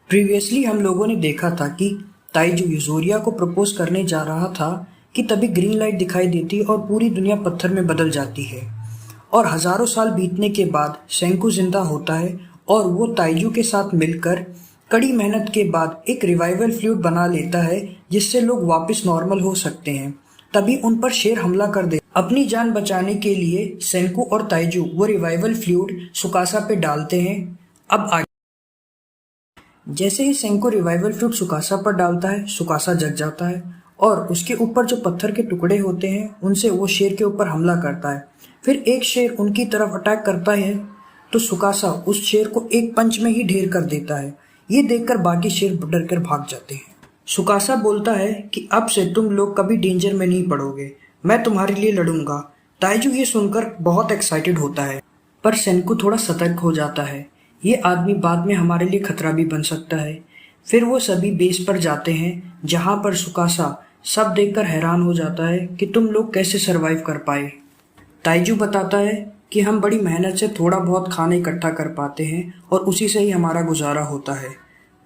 Previously हम लोगों ने देखा था कि ताइजू यूजोरिया को प्रपोज करने जा रहा था कि तभी ग्रीन लाइट दिखाई देती और पूरी दुनिया पत्थर में बदल जाती है। और हजारों साल बीतने के बाद सेंकू जिंदा होता है और वो ताइजू के साथ मिलकर कड़ी मेहनत के बाद एक रिवाइवल फ्लूइड बना लेता है जिससे लोग वापस नॉर्मल हो सकते हैं। तभी उन पर शेर हमला कर दे। अपनी जान बचाने के लिए सेंकू और ताइजू वो रिवाइवल फ्लूइड सुकासा पे डालते हैं। अब आगे जैसे ही सेंको रिवाइवल फ्लूइड सुकासा पर डालता है, सुकासा जग जाता है और उसके ऊपर जो पत्थर के टुकड़े होते हैं उनसे वो शेर के ऊपर हमला करता है। फिर एक शेर उनकी तरफ अटैक करता है तो सुकासा उस शेर को एक पंच में ही ढेर कर देता है। ये देखकर बाकी शेर डर कर भाग जाते हैं। सुकासा बोलता है कि अब से तुम लोग कभी डेंजर में नहीं पड़ोगे, मैं तुम्हारे लिए लड़ूंगा। ताइजू ये सुनकर बहुत एक्साइटेड होता है, पर सेंको थोड़ा सतर्क हो जाता है। ये आदमी बाद में हमारे लिए खतरा भी बन सकता है। फिर वो सभी बेस पर जाते हैं जहां पर सुकासा सब देखकर हैरान हो जाता है कि तुम लोग कैसे सरवाइव कर पाए। ताइजू बताता है कि हम बड़ी मेहनत से थोड़ा बहुत खाना इकट्ठा कर पाते हैं और उसी से ही हमारा गुजारा होता है।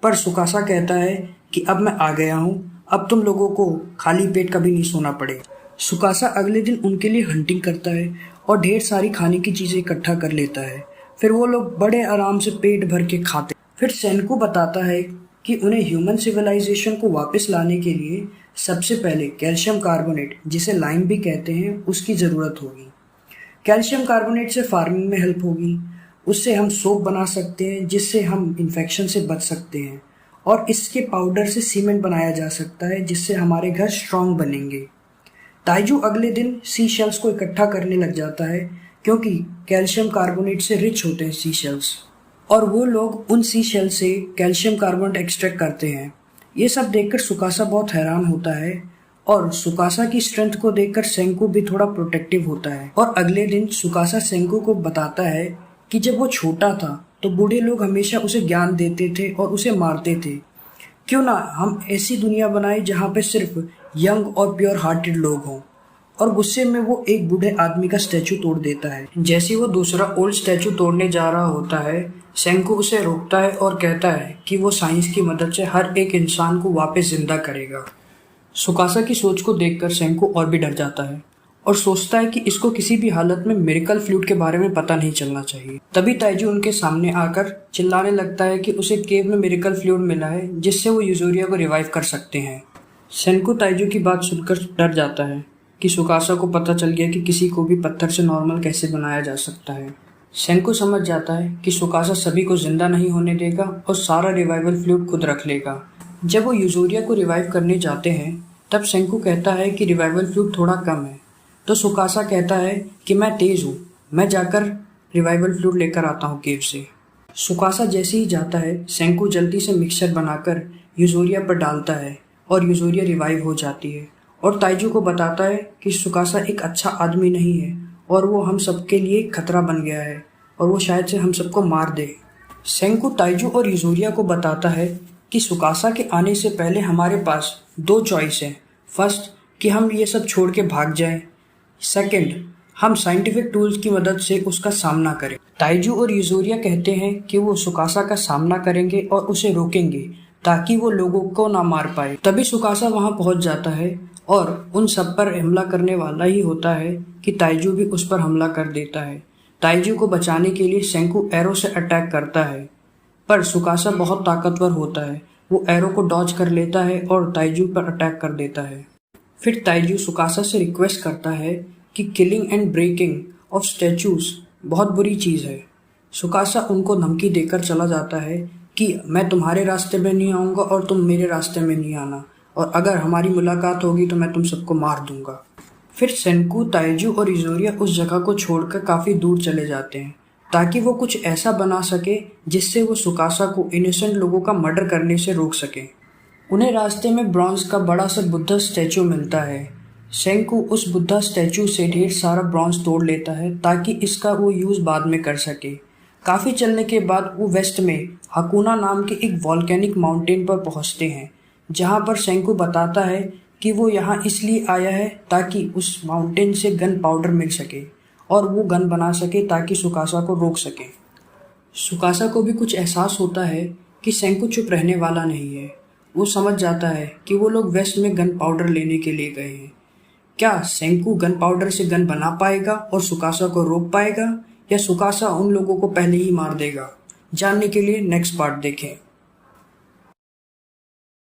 पर सुकासा कहता है कि अब मैं आ गया हूँ, अब तुम लोगों को खाली पेट कभी नहीं सोना पड़ेगा। सुकासा अगले दिन उनके लिए हंटिंग करता है और ढेर सारी खाने की चीजें इकट्ठा कर लेता है। फिर वो लोग बड़े आराम से पेट भर के खाते। फिर सेंको बताता है कि उन्हें ह्यूमन सिविलाइजेशन को वापस लाने के लिए सबसे पहले कैल्शियम कार्बोनेट, जिसे लाइम भी कहते हैं, उसकी ज़रूरत होगी। कैल्शियम कार्बोनेट से फार्मिंग में हेल्प होगी, उससे हम सोप बना सकते हैं जिससे हम इन्फेक्शन से बच सकते हैं, और इसके पाउडर से सीमेंट बनाया जा सकता है जिससे हमारे घर स्ट्रांग बनेंगे। ताइजू अगले दिन सी शेल्स को इकट्ठा करने लग जाता है क्योंकि कैल्शियम कार्बोनेट से रिच होते हैं सी शेल्स, और वो लोग उन सी शेल से कैल्शियम कार्बोनेट एक्सट्रैक्ट करते हैं। ये सब देखकर सुकासा बहुत हैरान होता है और सुकासा की स्ट्रेंथ को देखकर सेंको भी थोड़ा प्रोटेक्टिव होता है। और अगले दिन सुकासा सेंको को बताता है कि जब वो छोटा था तो बूढ़े लोग हमेशा उसे ज्ञान देते थे और उसे मारते थे। क्यों ना हम ऐसी दुनिया बनाए जहाँ पे सिर्फ यंग और प्योर हार्टेड लोग हों। और गुस्से में वो एक बूढ़े आदमी का स्टैचू तोड़ देता है। जैसे वो दूसरा ओल्ड स्टैचू तोड़ने जा रहा होता है, सेंको उसे रोकता है और कहता है कि वो साइंस की मदद से हर एक इंसान को वापस जिंदा करेगा। सुकासा की सोच को देखकर सेंको और भी डर जाता है और सोचता है कि इसको किसी भी हालत में मिरेकल फ्लूइड के बारे में पता नहीं चलना चाहिए। तभी ताइजू उनके सामने आकर चिल्लाने लगता है कि उसे केव में मिरेकल फ्लूइड मिला है जिससे वो यूजोरिया को रिवाइव कर सकते हैं। सेंको ताइजू की बात सुनकर डर जाता है कि सुकासा को पता चल गया कि किसी को भी पत्थर से नॉर्मल कैसे बनाया जा सकता है। सेंको समझ जाता है कि सुकासा सभी को जिंदा नहीं होने देगा और सारा रिवाइवल फ्लूइड खुद रख लेगा। जब वो यूजोरिया को रिवाइव करने जाते हैं तब सेंको कहता है कि रिवाइवल फ्लूइड थोड़ा कम है, तो सुकासा कहता है कि मैं तेज हूँ, मैं जाकर रिवाइवल फ्लूइड लेकर आता हूँ केव से। सुकासा जैसे ही जाता है, सेंको जल्दी से मिक्सचर बनाकर यूजोरिया पर डालता है और यूजोरिया रिवाइव हो जाती है। और ताइजू को बताता है कि सुकासा एक अच्छा आदमी नहीं है और वो हम सबके लिए खतरा बन गया है और वो शायद से हम सबको मार दे। सेंको ताइजू और यूजोरिया को बताता है कि सुकासा के आने से पहले हमारे पास दो चॉइस है। फर्स्ट, कि हम ये सब छोड़ के भाग जाएं। सेकंड, हम साइंटिफिक टूल्स की मदद से उसका सामना करें। ताइजू और यूजोरिया कहते हैं कि वो सुकासा का सामना करेंगे और उसे रोकेंगे ताकि वो लोगों को ना मार पाए। तभी सुकासा वहां पहुंच जाता है और उन सब पर हमला करने वाला ही होता है कि ताइजू भी उस पर हमला कर देता है। ताइजू को बचाने के लिए सेंको एरो से अटैक करता है, पर सुकासा बहुत ताकतवर होता है। वो एरो को डॉज कर लेता है और ताइजू पर अटैक कर देता है। फिर ताइजू सुकासा से रिक्वेस्ट करता है कि killing and breaking of statues बहुत बुरी चीज़ है। सुकासा उनको धमकी देकर चला जाता है कि मैं तुम्हारे रास्ते में नहीं आऊँगा और तुम मेरे रास्ते में नहीं आना, और अगर हमारी मुलाकात होगी तो मैं तुम सबको मार दूंगा। फिर सेंको, ताइजू और यूजोरिया उस जगह को छोड़कर काफ़ी दूर चले जाते हैं ताकि वो कुछ ऐसा बना सके जिससे वो सुकासा को इनोसेंट लोगों का मर्डर करने से रोक सके। उन्हें रास्ते में ब्रॉन्ज का बड़ा सा बुद्धा स्टैचू मिलता है। सेंको उस बुद्धा स्टैचू से ढेर सारा ब्रॉन्ज तोड़ लेता है ताकि इसका वो यूज़ बाद में कर सके। काफ़ी चलने के बाद वो वेस्ट में हकुना नाम के एक वॉल्केनिक माउंटेन पर पहुँचते हैं जहाँ पर सेंको बताता है कि वो यहाँ इसलिए आया है ताकि उस माउंटेन से गन पाउडर मिल सके और वो गन बना सके ताकि सुकासा को रोक सके। सुकासा को भी कुछ एहसास होता है कि सेंकू चुप रहने वाला नहीं है। वो समझ जाता है कि वो लोग वेस्ट में गन पाउडर लेने के लिए गए हैं। क्या सेंकू गन पाउडर से गन बना पाएगा और सुकासा को रोक पाएगा, या सुकासा उन लोगों को पहले ही मार देगा? जानने के लिए नेक्स्ट पार्ट देखें।